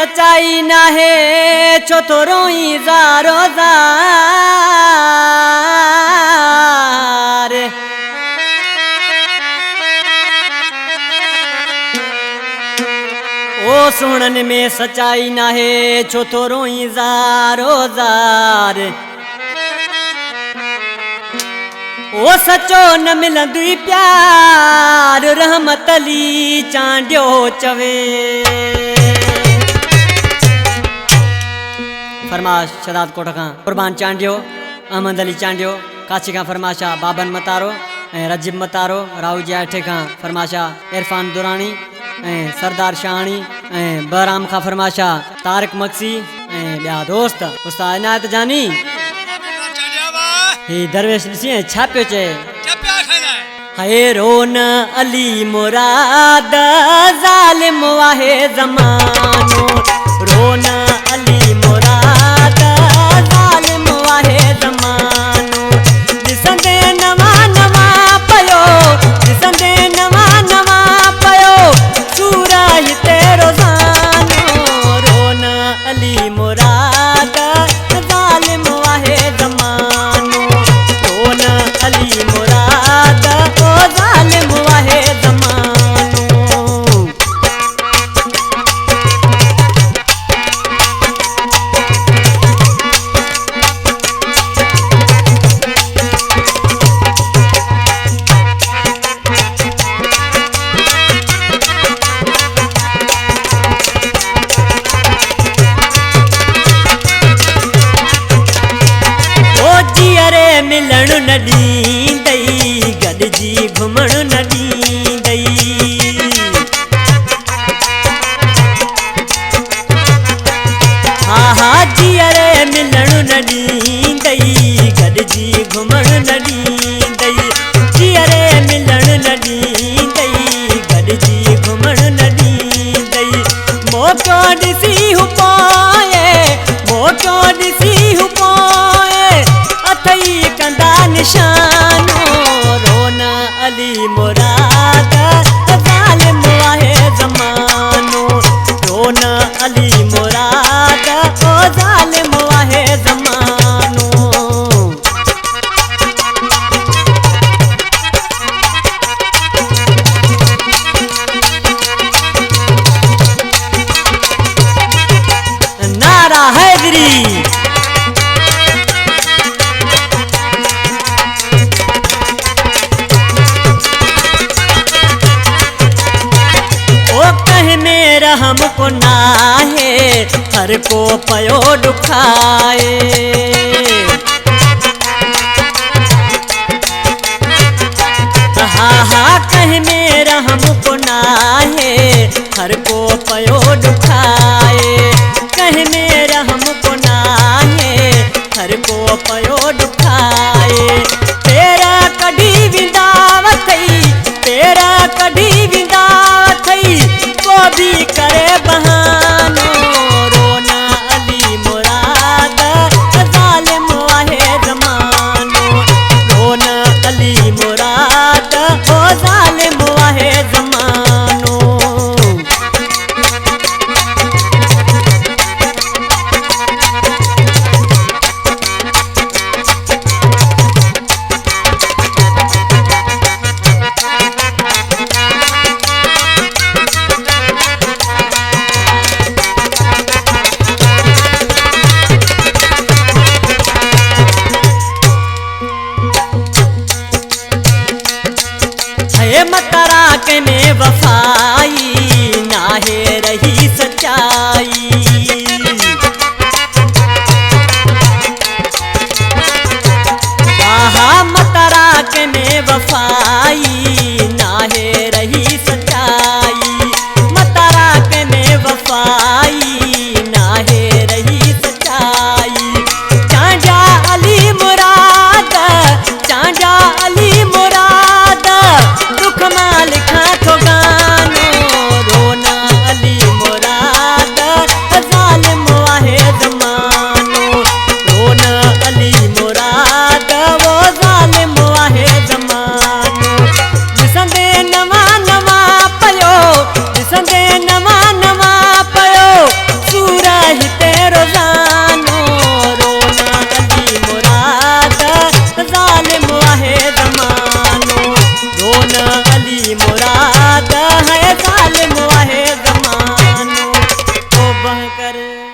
सच्चाई ना है छो तो रोई ज़ारो ज़ार। ओ सुनन में सच्चाई ना है छो तो रोई ज़ारो ज़ार। ओ सचो न मिलंदी प्यार रहमत अली चांडियो चवे। फरमाश शदाद कोट खां कुर्बान चांडियो, अहमद अली चांडियो, काशी खां फरमाशा बाबन मतारो ऐं रजिब मतारो, राहू जी आठे खां फरमाशा इरफान दुरानी ऐं सरदार शाहणी ऐं बहराम खां फरमाशा तारिक मक्सी ऐं ॿिया दोस्त उस्ताद इनायत जानी। ही दरवेश ॾिसी छा पियो चए, हे रोन अली मुराद ज़ालिम वाहे ज़मानो। रोन अली मुराद ज़ालिम वाहे ज़मानो। ॾिसंदे नवा नवा पयो, ॾिसंदे नवा नवा पयो सूरा हिते रोज़ानो। रोन अली मुराद ज़ालिम वाहे ज़मानो। रोन अली मुराद ओ ज़ालिम वाहे ज़मानो। मिलण न ॾींदई गॾिजी घुमण न ॾींदई। हा हा जीअरे मिलण न ॾींदई गॾिजी घुमण न ॾींदई। जीअरे मिलण न ॾींदई गॾिजी घुमण न ॾींदई। मौक़ो ॾिसी हू पोए, मौक़ो ॾिसी हू पोए अथई कंदा निशानो। रोन अली मुराद ज़ालिम वाहे ज़मानो। रोन अली मुराद ओ ज़ालिम वाहे ज़मानो। नारा हैदरी हमको नाहे हर को पयो दुखाए। हा हा कह मेरा हमको नाहे हर को पयो दुखाए। कह मेरा हमको नाहे हर को पयो दुखाए। तेरा कढी विंदावथई, तेरा कढी विंदावथई को भी करे बहाना।